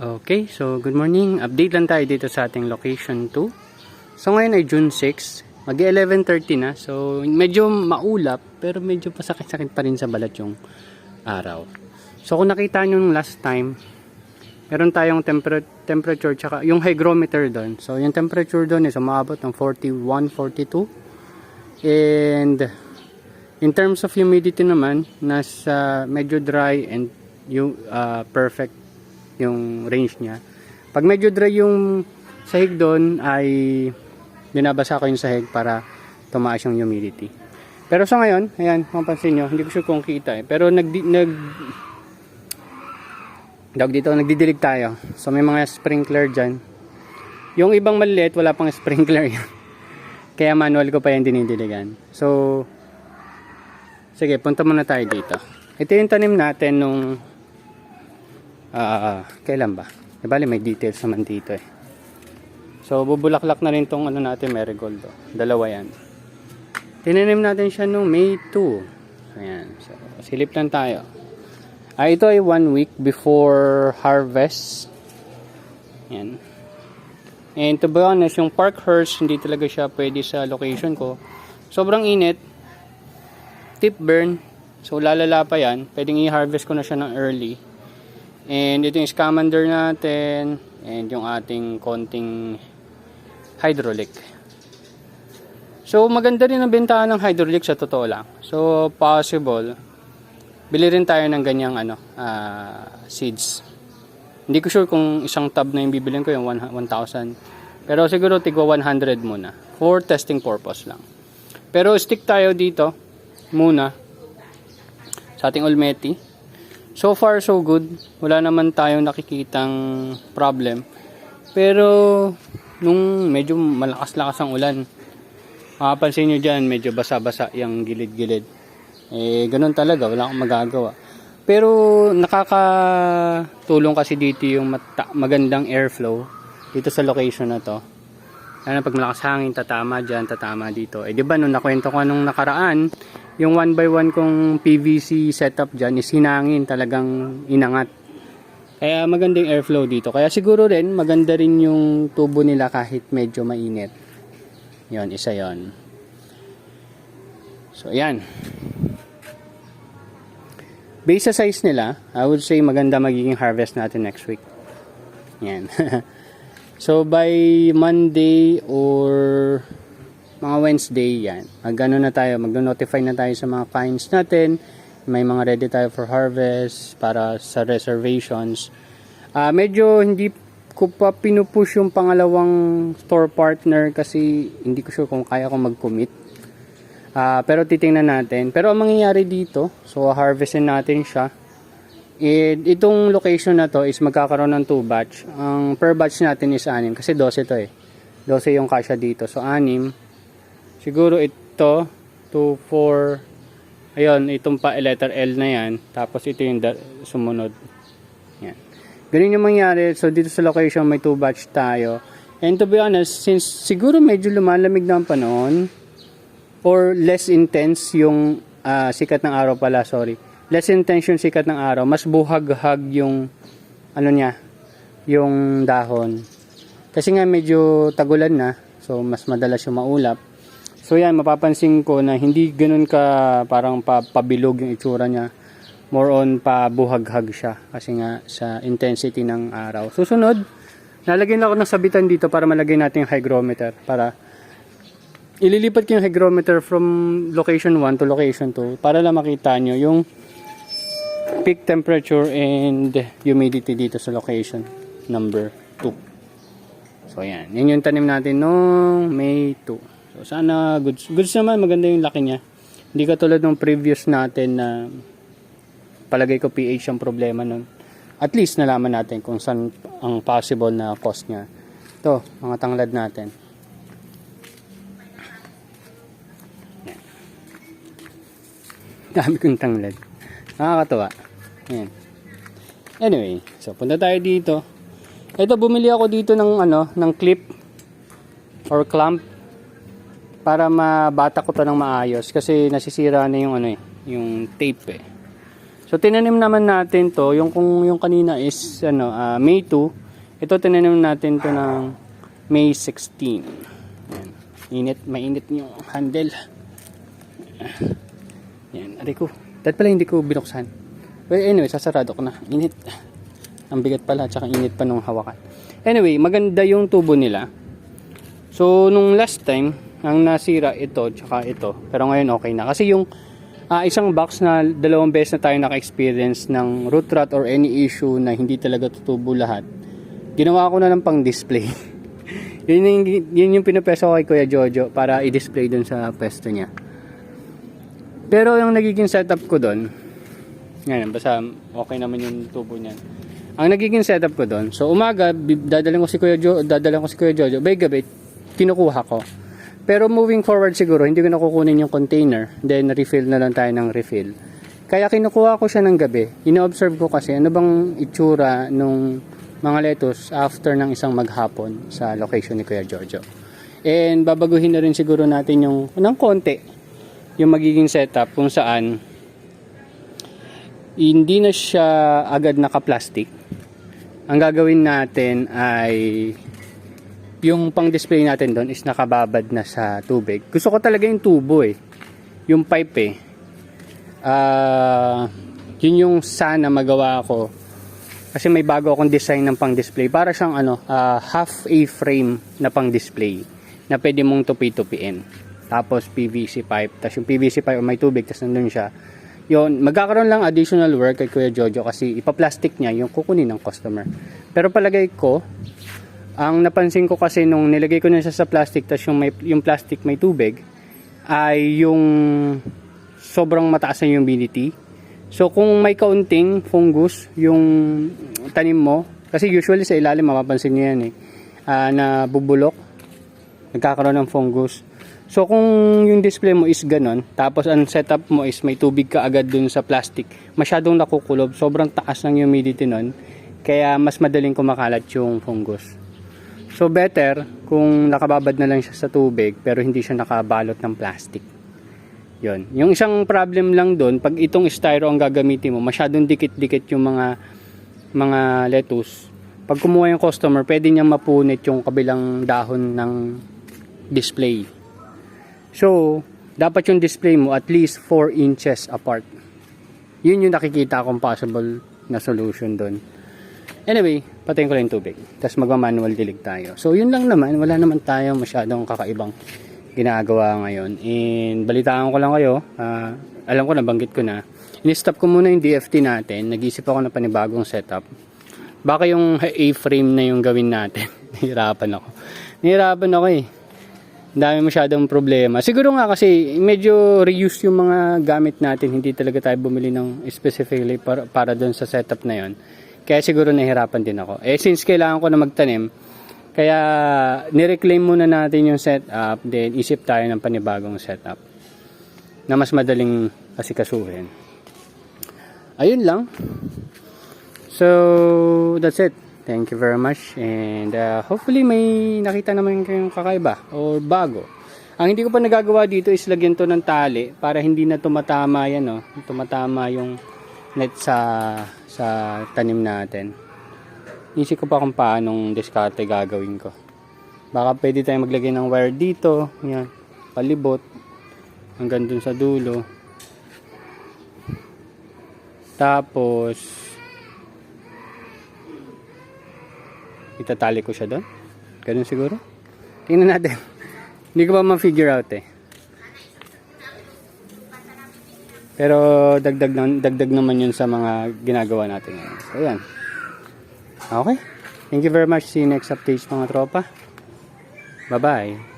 Okay, so good morning. Update lang tayo dito sa ating location 2. So ngayon ay June 6, mag-11:30 na. So medyo maulap pero medyo pasakit-sakit pa rin sa balat yung araw. So kung nakita nyo nung last time, meron tayong temperature tsaka yung hygrometer doon. So yung temperature doon is umabot ng 41, 42. And in terms of humidity naman, nasa medyo dry and yung perfect yung range niya. Pag medyo dry yung sahig doon ay binabasa ko yung sahig para tumaas yung humidity. Pero sa ngayon, ayan, mapansin nyo, hindi ko sure kung kita pero nagdidilig tayo. So may mga sprinkler dyan. Yung ibang maliit, wala pang sprinkler yan. Kaya manual ko pa yung dinidiligan. So, sige, punta muna tayo dito. Ito yung tanim natin nung kailan ba? Bali may details naman dito eh. So bubulaklak na rin tong ano natin, marigold. Dalawa yan. Tinanim natin siya nung May 2. Ayan. So silip lang tayo. Ito ay 1 week before harvest. Ayan. And to be honest, yung Parkhurst hindi talaga siya pwede sa location ko. Sobrang init. Tip burn. So lalala pa yan. Pwedeng i-harvest ko na siya ng early. And ito yung scamander natin and yung ating konting hydraulic. So maganda rin ang bentahan ng hydraulic sa totoo lang. So possible bili rin tayo ng ganyang seeds. Hindi ko sure kung isang tub na yung bibilin ko yung 1,000. Pero siguro tigwa 100 muna for testing purpose lang. Pero stick tayo dito muna sa ating Olmeti. So far so good. Wala naman tayong nakikitang problem. Pero nung medyo malakas-lakas ang ulan, makapansin nyo dyan, medyo basa-basa yung gilid-gilid. Ganun talaga, wala akong magagawa. Pero nakakatulong kasi dito yung magandang airflow dito sa location na to. Lalo pag malakas hangin, tatama dyan, tatama dito. Diba nung nakwento ko nung nakaraan, yung 1x1 kong PVC setup dyan is hinangin, talagang inangat. Kaya magandang airflow dito. Kaya siguro rin, maganda rin yung tubo nila kahit medyo mainit. Yon, isa yon. So, ayan. Base sa size nila, I would say maganda magiging harvest natin next week. Yan. So by Monday or mga Wednesday yan, magano na tayo, magno-notify na tayo sa mga clients natin. May mga ready tayo for harvest para sa reservations. Medyo hindi ko pa pinupush yung pangalawang store partner kasi hindi ko sure kung kaya ko mag-commit. Pero titingnan natin. Pero ang mangyayari dito, so harvestin natin siya. Itong location na to is magkakaroon ng 2 batch. Ang per batch natin is 6 kasi 12 to eh. 12 yung kasya dito. So 6. Siguro ito 2, 4. Ayun, itong pa letter L na yan. Tapos ito yung sumunod. Yan. Ganun yung mangyari. So dito sa location may 2 batch tayo. And to be honest, since siguro medyo lumalamig na ang panahon or less intense yung sikat ng araw pala, sorry. Less intense yung sikat ng araw, mas buhag-hag yung ano niya, yung dahon. Kasi nga medyo tagulan na, so mas madalas yung maulap. So yan, mapapansin ko na hindi ganoon ka parang pabilog yung itsura niya. More on pabuhag-hag siya kasi nga sa intensity ng araw. Susunod, nalagyan ako ng sabitan dito para malagay natin yung hygrometer para ililipat ko yung hygrometer from location 1 to location 2 para lang makita nyo yung peak temperature and humidity dito sa location number 2. So yan, yun yung tanim natin noong May 2. So sana goods naman, maganda yung laki niya. Hindi katulad ng previous natin na palagay ko pH ang problema nun. At least nalaman natin kung saan ang possible na cost niya. Ito, mga tanglad natin. Yan. Dami kong tanglad. Nakakatawa. Ayan. Anyway, so punta tayo dito. Ito, bumili ako dito ng clip or clamp para mabata ko to ng maayos kasi nasisira na yung yung tape eh. So tinanim naman natin to, yung kung yung kanina is May 2, ito tinanim natin to ng May 16. Yan. Mainit yung handle. Yan, aray ko. Dahil pala hindi ko binuksan. Well, anyway, sasarado ko na. Init. Ang bigat pala, tsaka init pa nung hawakan. Anyway, maganda yung tubo nila. So, nung last time, ang nasira ito, tsaka ito. Pero ngayon okay na. Kasi yung isang box na 2 beses na tayo naka-experience ng root rot or any issue na hindi talaga tutubo lahat, ginawa ko na lang pang display. yun yung pinapeso ko kay Kuya Jojo para i-display dun sa pwesto niya. Pero yung nagiging setup ko dun, yan, basta okay naman yung tubo niyan. Ang nagiging setup ko dun, so umaga, dadalan ko si Kuya Jojo, by gabi, kinukuha ko. Pero moving forward siguro, hindi ko na kukunin yung container. Then, refill na lang tayo ng refill. Kaya kinukuha ko siya ng gabi. Ino-observe ko kasi ano bang itsura nung mga lettuce after ng isang maghapon sa location ni Kuya Jojo. And babaguhin na rin siguro natin yung ng konti yung magiging setup kung saan hindi na siya agad naka-plastic. Ang gagawin natin ay yung pang-display natin doon is nakababad na sa tubig. Gusto ko talaga yung tubo eh. Yung pipe eh. Yun yung sana magawa ko. Kasi may bago akong design ng pang-display. Para siyang half a frame na pang-display. Na pwede mong tupi-tupiin. Tapos PVC pipe. Tapos yung PVC pipe may tubig. Tapos nandun siya. Yun, magkakaroon lang additional work kay Kuya Jojo. Kasi ipaplastic niya yung kukunin ng customer. Pero palagay ko, ang napansin ko kasi nung nilagay ko na siya sa plastic tapos yung plastic may tubig ay yung sobrang mataas na humidity. So kung may kaunting fungus yung tanim mo, kasi usually sa ilalim mapapansin niyo yan na bubulok, nagkakaroon ng fungus. So kung yung display mo is ganon, tapos ang setup mo is may tubig ka agad dun sa plastic, masyadong nakukulob, sobrang taas ng humidity nun, kaya mas madaling kumakalat yung fungus. So better kung nakababad na lang siya sa tubig pero hindi siya nakabalot ng plastic. Yon. Yung isang problem lang doon, pag itong styro ang gagamitin mo, masyadong dikit-dikit yung mga lettuce. Pag kumuha yung customer, pwede niyang mapunit yung kabilang dahon ng display. So, dapat yung display mo at least 4 inches apart. Yun yung nakikita kong possible na solution doon. Anyway, patayin ko lang yung tubig. Tapos magma-manual dilig tayo. So, yun lang naman. Wala naman tayong masyadong kakaibang ginagawa ngayon. And balitaan ko lang kayo. Alam ko, nabanggit ko na. In-stop ko muna yung DFT natin. Nag-isip ako ng panibagong setup. Baka yung A-frame na yung gawin natin. Nahirapan ako eh. Dami masyadong problema. Siguro nga kasi medyo reuse yung mga gamit natin. Hindi talaga tayo bumili ng specifically para doon sa setup na yon. Kaya siguro nahihirapan din ako. Since kailangan ko na magtanim, kaya nireclaim muna natin yung setup, then isip tayo ng panibagong setup na mas madaling asikasuhin. Ayun lang. So, that's it. Thank you very much. And hopefully may nakita naman kayong kakaiba or bago. Ang hindi ko pa nagagawa dito is lagyan to ng tali para hindi na tumatama yan, no? Tumatama yung net sa tanim natin. Isip ko pa kung paanong diskarte gagawin ko. Baka pwede tayong maglagay ng wire dito, yan, palibot hanggang dun sa dulo. Tapos itatali ko siya doon. Ganun siguro. Tingnan natin. Hindi ko pa ma-figure out eh. Pero dagdag naman yun sa mga ginagawa natin ngayon. So, ayan. Okay. Thank you very much. See you next updates mga tropa. Bye-bye.